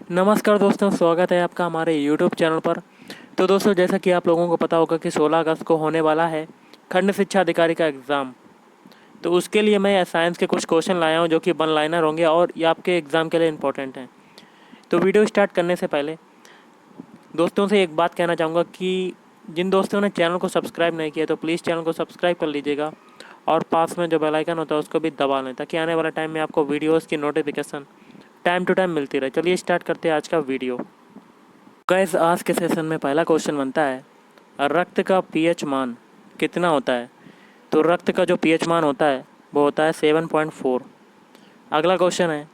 नमस्कार दोस्तों, स्वागत है आपका हमारे YouTube चैनल पर। तो दोस्तों, जैसा कि आप लोगों को पता होगा कि 16 अगस्त को होने वाला है खंड शिक्षा अधिकारी का एग्ज़ाम। तो उसके लिए मैं साइंस के कुछ क्वेश्चन लाया हूं जो कि वन लाइनर होंगे और ये आपके एग्ज़ाम के लिए इम्पोर्टेंट हैं। तो वीडियो स्टार्ट करने से पहले दोस्तों से एक बात कहना चाहूँगा कि जिन दोस्तों ने चैनल को सब्सक्राइब नहीं किया तो प्लीज़ चैनल को सब्सक्राइब कर लीजिएगा और पास में जो बेल आइकन होता है उसको भी दबा लें ताकि आने वाले टाइम में आपको वीडियोज़ की नोटिफिकेशन टाइम टू टाइम मिलती रहे। चलिए स्टार्ट करते हैं आज का वीडियो। गैस आज के सेशन में पहला क्वेश्चन बनता है, रक्त का पीएच मान कितना होता है। तो रक्त का जो पीएच मान होता है वो होता है 7.4। अगला क्वेश्चन है,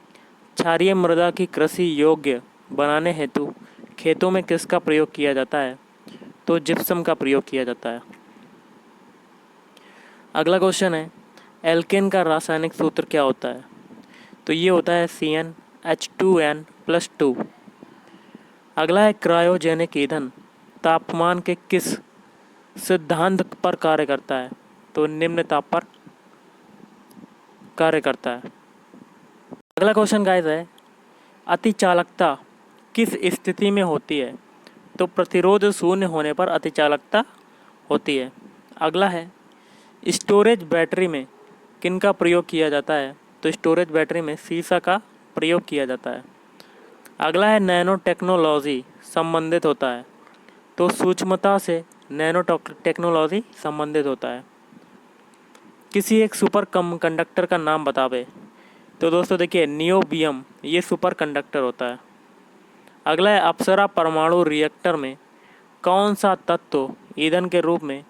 क्षारीय मृदा की कृषि योग्य बनाने हेतु खेतों में किसका प्रयोग किया जाता है। तो जिप्सम का प्रयोग किया जाता है। अगला क्वेश्चन है, एल्केन का रासायनिक सूत्र क्या होता है। तो ये होता है CnH2n+2। अगला है, क्रायोजेनिक ईंधन तापमान के किस सिद्धांत पर कार्य करता है। तो निम्न ताप पर कार्य करता है। अगला क्वेश्चन गाइस है, अतिचालकता किस स्थिति में होती है। तो प्रतिरोध शून्य होने पर अतिचालकता होती है। अगला है, स्टोरेज बैटरी में किनका प्रयोग किया जाता है। तो स्टोरेज बैटरी में सीसा का प्रयोग किया जाता है। अगला है, नैनो टेक्नोलॉजी संबंधित होता है। तो सूक्ष्मता से नैनो टेक्नोलॉजी संबंधित होता है। किसी एक सुपर कंडक्टर का नाम बतावे। तो दोस्तों देखिए, नियोबियम ये सुपर कंडक्टर होता है। अगला है, अप्सरा परमाणु रिएक्टर में कौन सा तत्व ईंधन के रूप में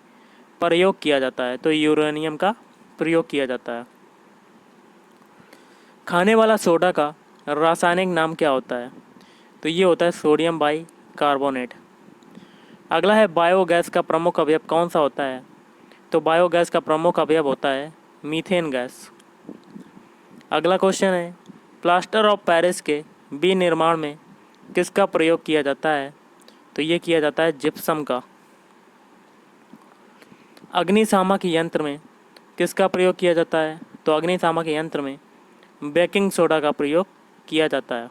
प्रयोग किया जाता है। तो यूरेनियम का प्रयोग किया जाता है। खाने वाला सोडा का रासायनिक नाम क्या होता है। तो ये होता है सोडियम बाई कार्बोनेट। अगला है, बायोगैस का प्रमुख अवयव कौन सा होता है। तो बायोगैस का प्रमुख अवयव होता है मीथेन गैस। अगला क्वेश्चन है, प्लास्टर ऑफ पेरिस के विनिर्माण में किसका प्रयोग किया जाता है। तो ये किया जाता है जिप्सम का। अग्निशामक यंत्र में किसका प्रयोग किया जाता है। तो अग्निशामक यंत्र में बेकिंग सोडा का प्रयोग किया जाता है।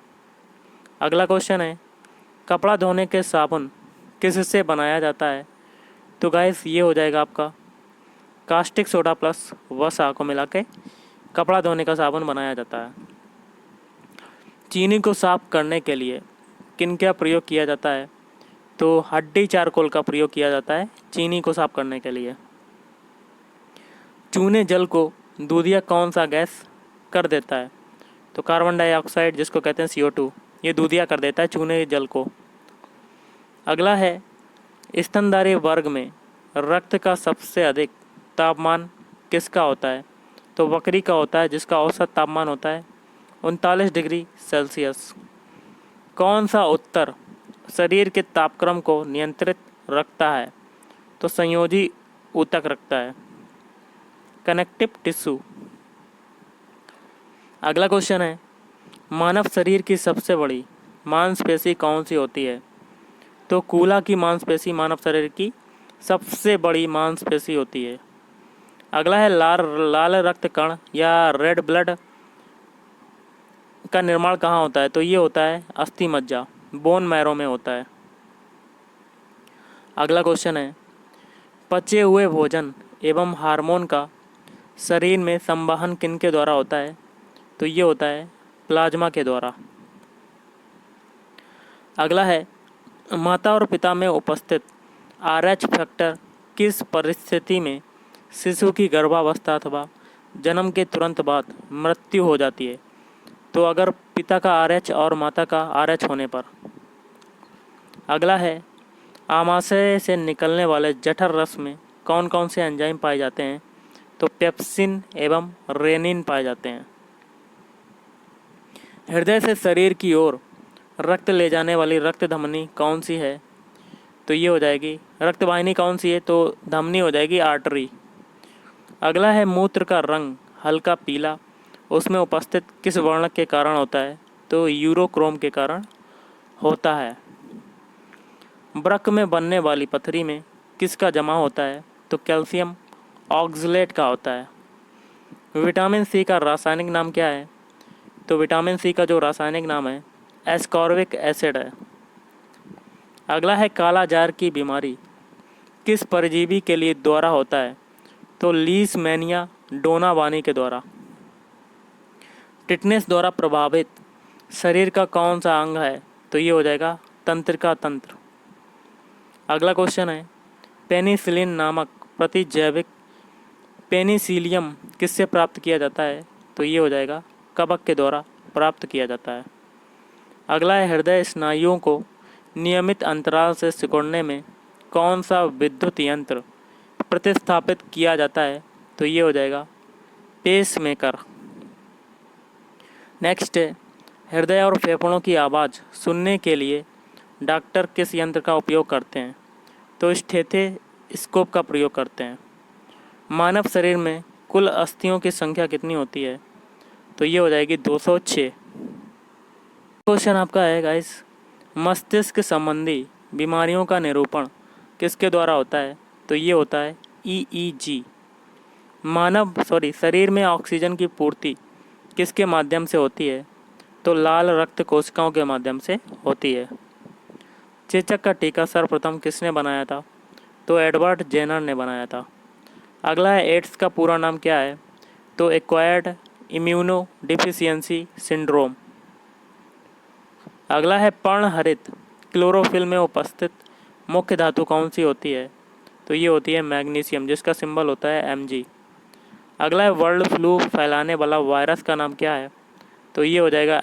अगला क्वेश्चन है, कपड़ा धोने के साबुन किससे बनाया जाता है। तो गाइस ये हो जाएगा आपका कास्टिक सोडा प्लस वसा को मिला के कपड़ा धोने का साबुन बनाया जाता है। चीनी को साफ करने के लिए किन का प्रयोग किया जाता है। तो हड्डी चारकोल का प्रयोग किया जाता है चीनी को साफ करने के लिए। चूने जल को दूधिया कौन सा गैस कर देता है। तो कार्बन डाइऑक्साइड जिसको कहते हैं CO2, ये दूधिया कर देता है चूने जल को। अगला है, स्तनधारी वर्ग में रक्त का सबसे अधिक तापमान किसका होता है। तो बकरी का होता है जिसका औसत तापमान होता है 39 डिग्री सेल्सियस। कौन सा उत्तर शरीर के तापक्रम को नियंत्रित रखता है। तो संयोजी ऊतक रखता है, कनेक्टिव टिश्यू। अगला क्वेश्चन है, मानव शरीर की सबसे बड़ी मांसपेशी कौन सी होती है। तो कूल्हा की मांसपेशी मानव शरीर की सबसे बड़ी मांसपेशी होती है। अगला है, लाल रक्त कण या रेड ब्लड का निर्माण कहाँ होता है। तो ये होता है अस्थि मज्जा, बोन मैरो में होता है। अगला क्वेश्चन है, पचे हुए भोजन एवं हार्मोन का शरीर में संवहन किनके द्वारा होता है। तो ये होता है प्लाज्मा के द्वारा। अगला है, माता और पिता में उपस्थित RH फैक्टर किस परिस्थिति में शिशु की गर्भावस्था अथवा जन्म के तुरंत बाद मृत्यु हो जाती है। तो अगर पिता का RH और माता का RH होने पर। अगला है, आमाशय से निकलने वाले जठर रस में कौन कौन से एंजाइम पाए जाते हैं। तो पेप्सिन एवं रेनिन पाए जाते हैं। हृदय से शरीर की ओर रक्त ले जाने वाली रक्त धमनी कौन सी है। तो ये हो जाएगी रक्त वाहिनी कौन सी है। तो धमनी हो जाएगी आर्टरी। अगला है, मूत्र का रंग हल्का पीला उसमें उपस्थित किस वर्ण के कारण होता है। तो यूरोक्रोम के कारण होता है। वृक्क में बनने वाली पथरी में किसका जमा होता है। तो कैल्शियम ऑक्सलेट का होता है। विटामिन C का रासायनिक नाम क्या है। तो विटामिन C का जो रासायनिक नाम है एस्कॉर्बिक एसिड है। अगला है काला जार की बीमारी किस परजीवी के लिए द्वारा होता है? तो लीशमैनिया डोनावानी के द्वारा। टिटनेस द्वारा प्रभावित शरीर का कौन सा अंग है? तो ये हो जाएगा तंत्रिका तंत्र। अगला क्वेश्चन है पेनिसिलिन नामक प्रतिजैविक पेनिसिलियम किससे प्राप्त किया जाता है? तो ये हो जाएगा कवक के द्वारा प्राप्त किया जाता है। अगला है हृदय स्नायुओं को नियमित अंतराल से सिकुड़ने में कौन सा विद्युत यंत्र प्रतिस्थापित किया जाता है? तो ये हो जाएगा पेसमेकर। नेक्स्ट है हृदय और फेफड़ों की आवाज़ सुनने के लिए डॉक्टर किस यंत्र का उपयोग करते हैं? तो स्टेथोस्कोप का प्रयोग करते हैं। मानव शरीर में कुल अस्थियों की संख्या कितनी होती है? तो ये हो जाएगी 206। क्वेश्चन आपका है गाइस मस्तिष्क संबंधी बीमारियों का निरूपण किसके द्वारा होता है? तो ये होता है EEG। शरीर में ऑक्सीजन की पूर्ति किसके माध्यम से होती है? तो लाल रक्त कोशिकाओं के माध्यम से होती है। चेचक का टीका सर्वप्रथम किसने बनाया था? तो एडवर्ड जेनर ने बनाया था। अगला है एड्स का पूरा नाम क्या है? तो एक्वायर्ड इम्यूनो डिफिशियंसी सिंड्रोम। अगला है पर्णहरित क्लोरोफिल में उपस्थित मुख्य धातु कौन सी होती है? तो ये होती है मैग्नीशियम जिसका सिंबल होता है Mg। अगला है वर्ल्ड फ्लू फैलाने वाला वायरस का नाम क्या है? तो ये हो जाएगा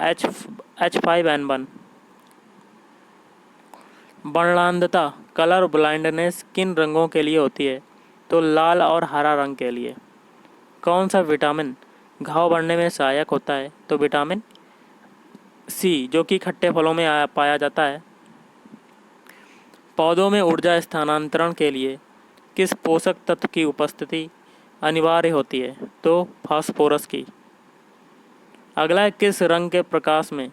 H5N1। वर्णांधता कलर ब्लाइंडनेस किन रंगों के लिए होती है? तो लाल और हरा रंग के लिए। कौन सा विटामिन घाव बढ़ने में सहायक होता है? तो विटामिन C जो कि खट्टे फलों में पाया जाता है। पौधों में ऊर्जा स्थानांतरण के लिए किस पोषक तत्व की उपस्थिति अनिवार्य होती है? तो फास्फोरस की। अगला है किस रंग के प्रकाश में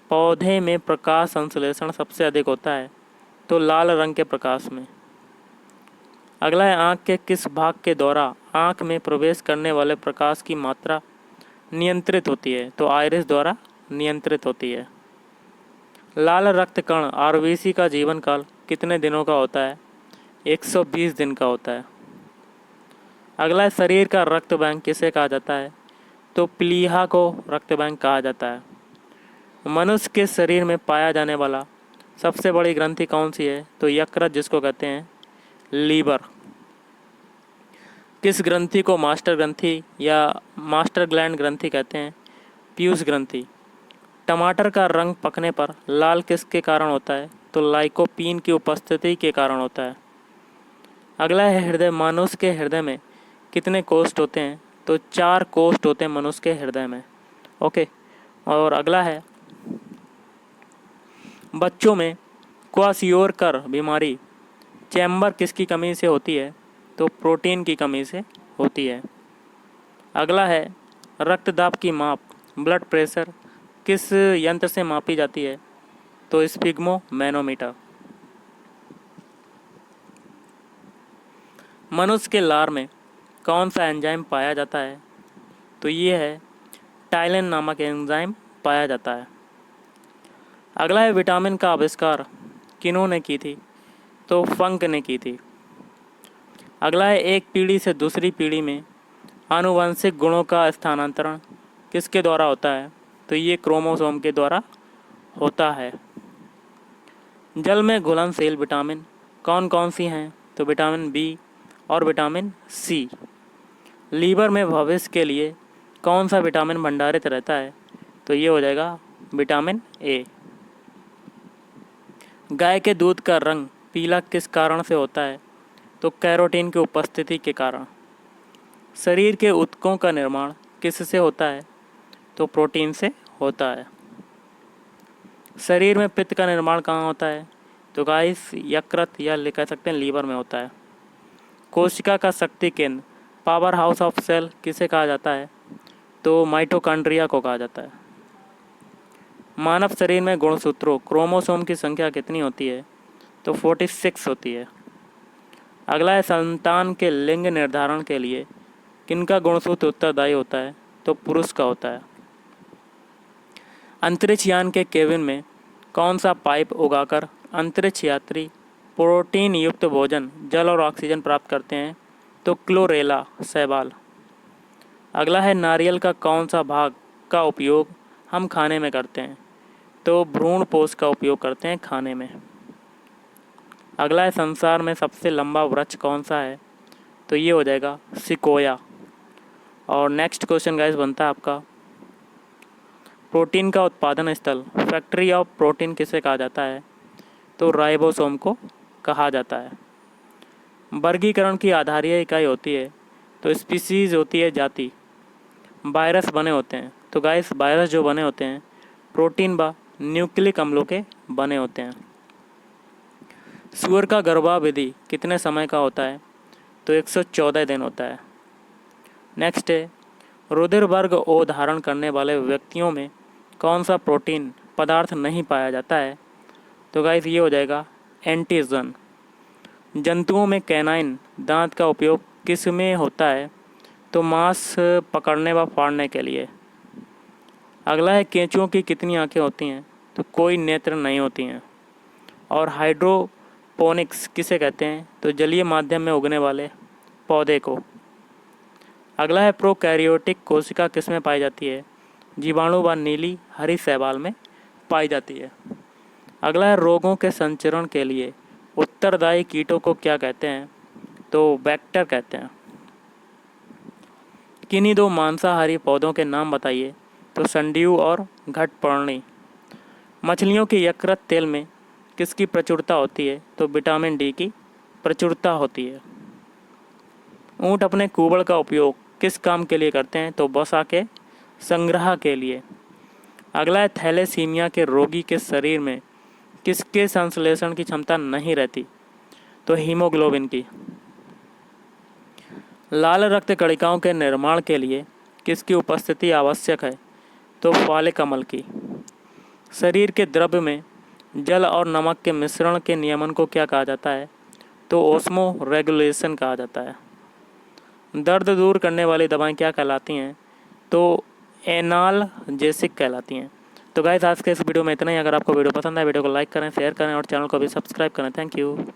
पौधे में प्रकाश संश्लेषण सबसे अधिक होता है? तो लाल रंग के प्रकाश में। अगला है आँख के किस भाग के द्वारा आँख में प्रवेश करने वाले प्रकाश की मात्रा नियंत्रित होती है? तो आइरिस द्वारा नियंत्रित होती है। लाल रक्त कण RBC का जीवन काल कितने दिनों का होता है? 120 दिन का होता है। अगला है शरीर का रक्त बैंक किसे कहा जाता है? तो प्लीहा को रक्त बैंक कहा जाता है। मनुष्य के शरीर में पाया जाने वाला सबसे बड़ी ग्रंथि कौन सी है? तो यकृत जिसको कहते हैं लीवर। किस ग्रंथि को मास्टर ग्रंथि या मास्टर ग्लैंड ग्रंथि कहते हैं? पीयूष ग्रंथि। टमाटर का रंग पकने पर लाल किसके कारण होता है? तो लाइकोपीन की उपस्थिति के कारण होता है। अगला है हृदय। मनुष्य के हृदय में कितने कोष्ठ होते हैं? तो 4 कोष्ठ होते हैं मनुष्य के हृदय में। ओके। और अगला है बच्चों में क्वाशियोरकर बीमारी चैम्बर किसकी कमी से होती है? तो प्रोटीन की कमी से होती है। अगला है रक्तदाब की माप ब्लड प्रेशर किस यंत्र से मापी जाती है? तो स्फिग्मोमैनोमीटर। मनुष्य के लार में कौन सा एंजाइम पाया जाता है? तो ये है टाइलिन नामक एंजाइम पाया जाता है। अगला है विटामिन का आविष्कार किन्होंने की थी? तो फंक ने की थी। अगला है एक पीढ़ी से दूसरी पीढ़ी में आनुवंशिक गुणों का स्थानांतरण किसके द्वारा होता है? तो ये क्रोमोसोम के द्वारा होता है। जल में घुलनशील विटामिन कौन कौन सी हैं? तो विटामिन B और विटामिन C। लीवर में भविष्य के लिए कौन सा विटामिन भंडारित रहता है? तो ये हो जाएगा विटामिन A। गाय के दूध का रंग पीला किस कारण से होता है? तो कैरोटीन की उपस्थिति के कारण। शरीर के ऊतकों का निर्माण किससे होता है? तो प्रोटीन से होता है। शरीर में पित्त का निर्माण कहाँ होता है? तो गाइस यकृत या कह सकते हैं लीवर में होता है। कोशिका का शक्ति केंद्र पावर हाउस ऑफ सेल किसे कहा जाता है? तो माइटोकॉन्ड्रिया को कहा जाता है। मानव शरीर में गुणसूत्रों क्रोमोसोम की संख्या कितनी होती है? तो 46 होती है। अगला है संतान के लिंग निर्धारण के लिए किनका गुणसूत्र उत्तरदायी होता है? तो पुरुष का होता है। अंतरिक्ष यान के केबिन में कौन सा पाइप उगाकर अंतरिक्ष यात्री प्रोटीन युक्त भोजन, जल और ऑक्सीजन प्राप्त करते हैं? तो क्लोरेला शैवाल। अगला है नारियल का कौन सा भाग का उपयोग हम खाने में करते हैं? तो भ्रूण पोष का उपयोग करते हैं खाने में। अगला है संसार में सबसे लंबा वृक्ष कौन सा है? तो ये हो जाएगा सिकोया। और नेक्स्ट क्वेश्चन गाइस बनता है आपका, प्रोटीन का उत्पादन स्थल फैक्ट्री ऑफ प्रोटीन किसे कहा जाता है? तो राइबोसोम को कहा जाता है। वर्गीकरण की आधारीय इकाई होती है, तो स्पीसीज होती है जाति। वायरस बने होते हैं, तो गाइस वायरस जो बने होते हैं प्रोटीन व न्यूक्लिक अम्लों के बने होते हैं। सूअर का गर्भावधि कितने समय का होता है? तो 114 दिन होता है। नेक्स्ट है, रुधिर वर्ग ओ धारण करने वाले व्यक्तियों में कौन सा प्रोटीन पदार्थ नहीं पाया जाता है? तो गाइस ये हो जाएगा एंटीजन। जंतुओं में कैनाइन दांत का उपयोग किस में होता है? तो मांस पकड़ने व फाड़ने के लिए। अगला है, केंचुओं की कितनी आंखें होती हैं? तो कोई नेत्र नहीं होती हैं। और हाइड्रोपोनिक्स किसे कहते हैं? तो जलीय माध्यम में उगने वाले पौधे को। अगला है, प्रोकैरियोटिक कोशिका किस में पाई जाती है? जीवाणु व नीली हरी शैवाल में पाई जाती है। अगला है, रोगों के संचरण के लिए उत्तरदायी कीटों को क्या कहते हैं? तो वेक्टर कहते हैं। किन्हीं दो मांसाहारी पौधों के नाम बताइए? तो संडीव और घटपर्णी। मछलियों के यकृत तेल में किसकी प्रचुरता होती है? तो विटामिन डी की प्रचुरता होती है। ऊँट अपने कूबड़ का उपयोग किस काम के लिए करते हैं? तो वसा के संग्रह के लिए। अगला है, थैलेसीमिया के रोगी के शरीर में किसके संश्लेषण की क्षमता नहीं रहती? तो हीमोग्लोबिन की। लाल रक्त कणिकाओं के निर्माण के लिए किसकी उपस्थिति आवश्यक है? तो फॉलिक अम्ल की। शरीर के द्रव्य में जल और नमक के मिश्रण के नियमन को क्या कहा जाता है? तो ओस्मो रेगुलेशन कहा जाता है। दर्द दूर करने वाली दवाएं क्या कहलाती हैं? तो एनाल्जेसिक कहलाती हैं। तो गाइस आज के इस वीडियो में इतना ही। अगर आपको वीडियो पसंद है, वीडियो को लाइक करें, शेयर करें और चैनल को भी सब्सक्राइब करें। Thank you.